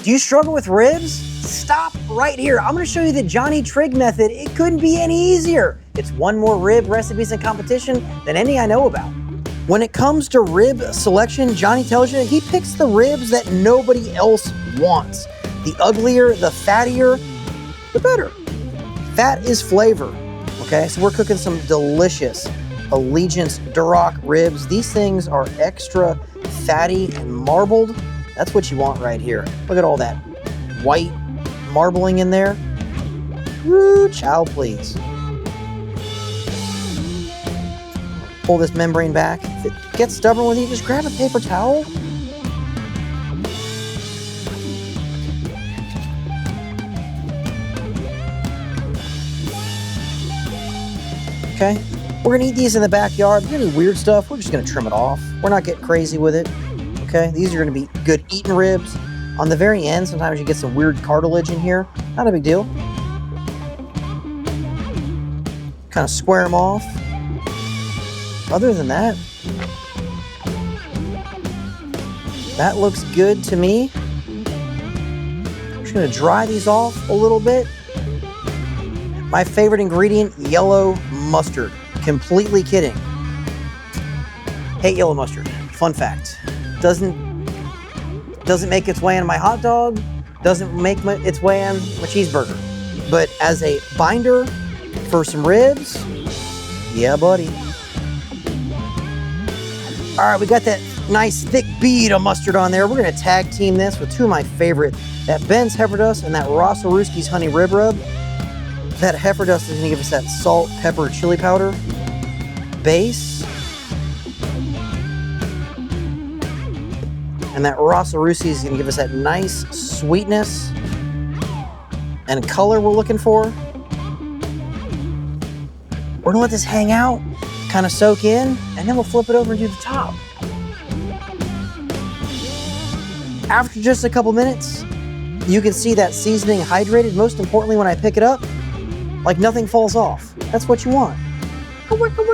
Do you struggle with ribs? Stop right here. I'm gonna show you the Johnny Trigg method. It couldn't be any easier. It's one more rib recipes and competition than any I know about. When it comes to rib selection, Johnny tells you he picks the ribs that nobody else wants. The uglier, the fattier, the better. Fat is flavor, okay? So we're cooking some delicious Allegiance Duroc ribs. These things are extra fatty and marbled. That's what you want right here. Look at all that white marbling in there. Woo, child, please. Pull this membrane back. If it gets stubborn with you, just grab a paper towel. Okay, we're gonna eat these in the backyard. If there's any weird stuff, we're just gonna trim it off. We're not getting crazy with it. Okay, these are gonna be good eating ribs. On the very end, sometimes you get some weird cartilage in here. Not a big deal. Kind of square them off. Other than that, that looks good to me. I'm just gonna dry these off a little bit. My favorite ingredient, yellow mustard. Completely kidding. Hate yellow mustard. Fun fact. Doesn't make its way on my hot dog, doesn't make its way on my cheeseburger. But as a binder for some ribs, yeah, buddy. All right, we got that nice thick bead of mustard on there. We're gonna tag team this with two of my favorite, that Ben's Heifer Dust and that Rossaruski's Honey Rib Rub. That Heifer Dust is gonna give us that salt, pepper, chili powder base. And that Rossaruski is gonna give us that nice sweetness and color we're looking for. We're gonna let this hang out, kind of soak in, and then we'll flip it over and do the top. After just a couple minutes, you can see that seasoning hydrated. Most importantly, when I pick it up, like nothing falls off. That's what you want. We're gonna go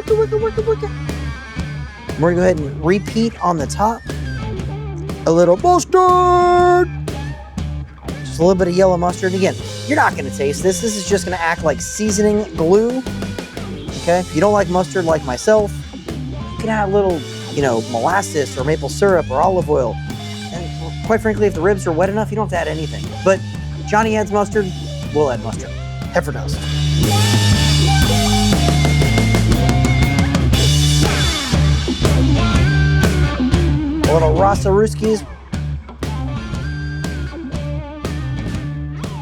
ahead and repeat on the top. A little mustard. Just a little bit of yellow mustard. Again, you're not gonna taste this. This is just gonna act like seasoning glue. Okay, if you don't like mustard like myself, you can add a little, molasses or maple syrup or olive oil. And quite frankly, if the ribs are wet enough, you don't have to add anything. But Johnny adds mustard, we'll add mustard. Heifer Dust. A little Rossaruski's.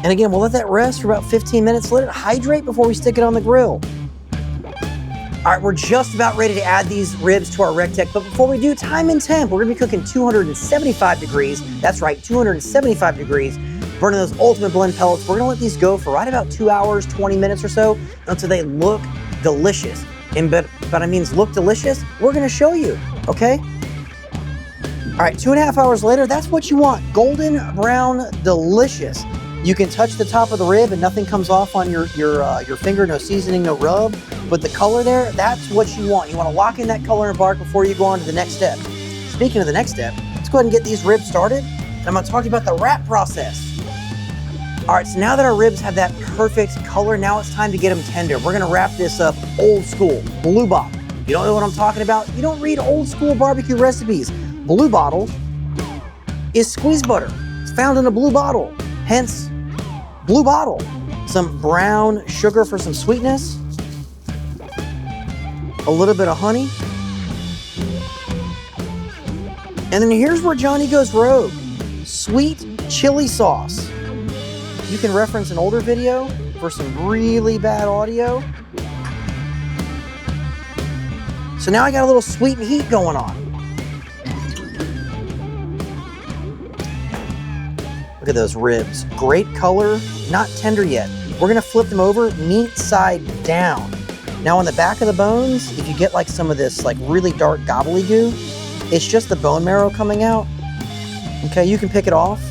And again, we'll let that rest for about 15 minutes. Let it hydrate before we stick it on the grill. All right, we're just about ready to add these ribs to our recteq, but before we do, time and temp. We're gonna be cooking 275 degrees. That's right, 275 degrees. Burning those ultimate blend pellets. We're gonna let these go for right about 2 hours, 20 minutes or so, until they look delicious. And but I mean look delicious, we're gonna show you, okay? All right, 2.5 hours later, that's what you want. Golden brown, delicious. You can touch the top of the rib and nothing comes off on your finger, no seasoning, no rub. But the color there, that's what you want. You want to lock in that color and bark before you go on to the next step. Speaking of the next step, let's go ahead and get these ribs started. And I'm going to talk to you about the wrap process. All right, so now that our ribs have that perfect color, now it's time to get them tender. We're going to wrap this up old school, Blue Bottle. You don't know what I'm talking about? You don't read old school barbecue recipes. Blue Bottle is squeeze butter. It's found in a blue bottle, hence Blue Bottle. Some brown sugar for some sweetness. A little bit of honey. And then here's where Johnny goes rogue. Sweet chili sauce. You can reference an older video for some really bad audio. So now I got a little sweet and heat going on. Look at those ribs. Great color, not tender yet. We're gonna flip them over, meat side down. Now on the back of the bones, if you get like some of this like really dark gobbledygook, it's just the bone marrow coming out. Okay, you can pick it off.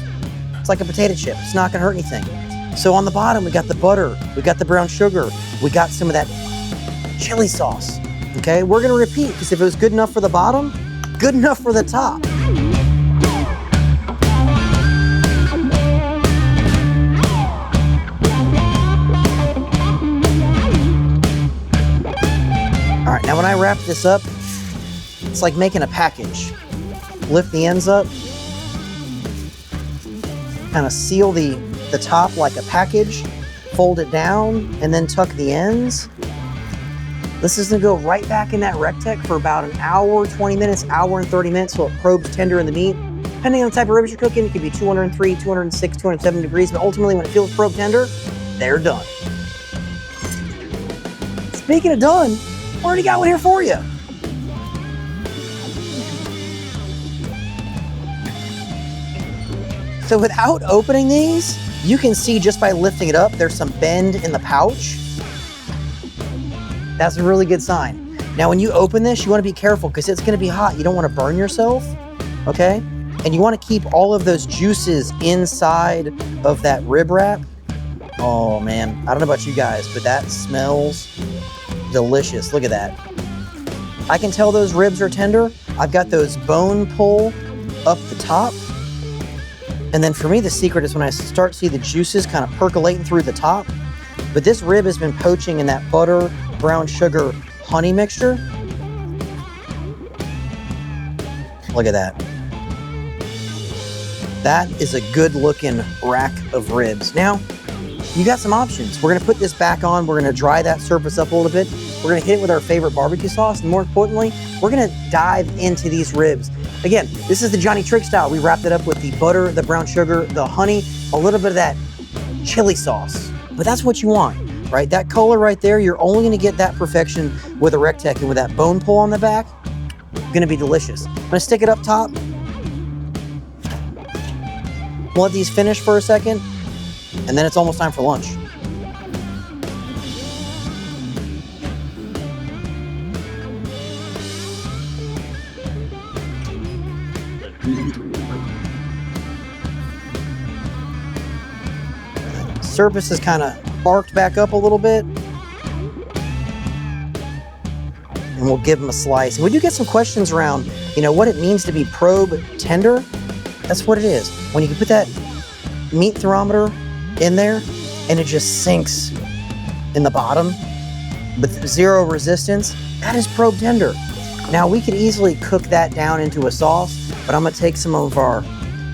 It's like a potato chip. It's not gonna hurt anything. So on the bottom, we got the butter, we got the brown sugar, we got some of that chili sauce. Okay, we're gonna repeat because if it was good enough for the bottom, good enough for the top. wrap this up, it's like making a package. Lift the ends up, kind of seal the top like a package, fold it down, and then tuck the ends. This is gonna go right back in that recteq for about an hour, 20 minutes, hour and 30 minutes, so it probes tender in the meat. Depending on the type of ribs you're cooking, it could be 203, 206, 207 degrees, but ultimately when it feels probe tender, they're done. Speaking of done, I already got one here for you. So without opening these, you can see just by lifting it up, there's some bend in the pouch. That's a really good sign. Now, when you open this, you want to be careful because it's going to be hot. You don't want to burn yourself, okay? And you want to keep all of those juices inside of that rib wrap. Oh man, I don't know about you guys, but that smells delicious. Look at that. I can tell those ribs are tender. I've got those bone pull up the top. And then for me, the secret is when I start to see the juices kind of percolating through the top. But this rib has been poaching in that butter, brown sugar, honey mixture. Look at that. That is a good looking rack of ribs. Now, you got some options. We're gonna put this back on. We're gonna dry that surface up a little bit. We're gonna hit it with our favorite barbecue sauce. And more importantly, we're gonna dive into these ribs. Again, this is the Johnny Trigg style. We wrapped it up with the butter, the brown sugar, the honey, a little bit of that chili sauce. But that's what you want, right? That color right there, you're only gonna get that perfection with a recteq, and with that bone pull on the back, gonna be delicious. I'm gonna stick it up top. We'll let these finish for a second, and then it's almost time for lunch. Surface is kind of arced back up a little bit. And we'll give them a slice. And we do get some questions around, you know, what it means to be probe tender. That's what it is. When you can put that meat thermometer in there and it just sinks in the bottom with zero resistance, that is probe tender. Now we could easily cook that down into a sauce, but I'm gonna take some of our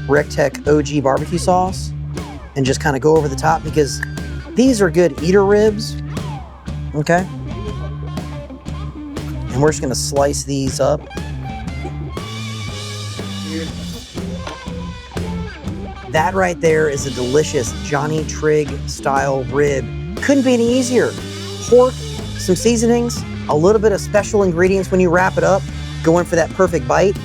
recteq OG barbecue sauce and just kind of go over the top because these are good eater ribs, okay? And we're just gonna slice these up. That right there is a delicious Johnny Trigg style rib. Couldn't be any easier. Pork, some seasonings, a little bit of special ingredients when you wrap it up, going for that perfect bite.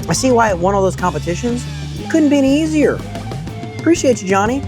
I see why it won all those competitions. Couldn't be any easier. Appreciate you, Johnny.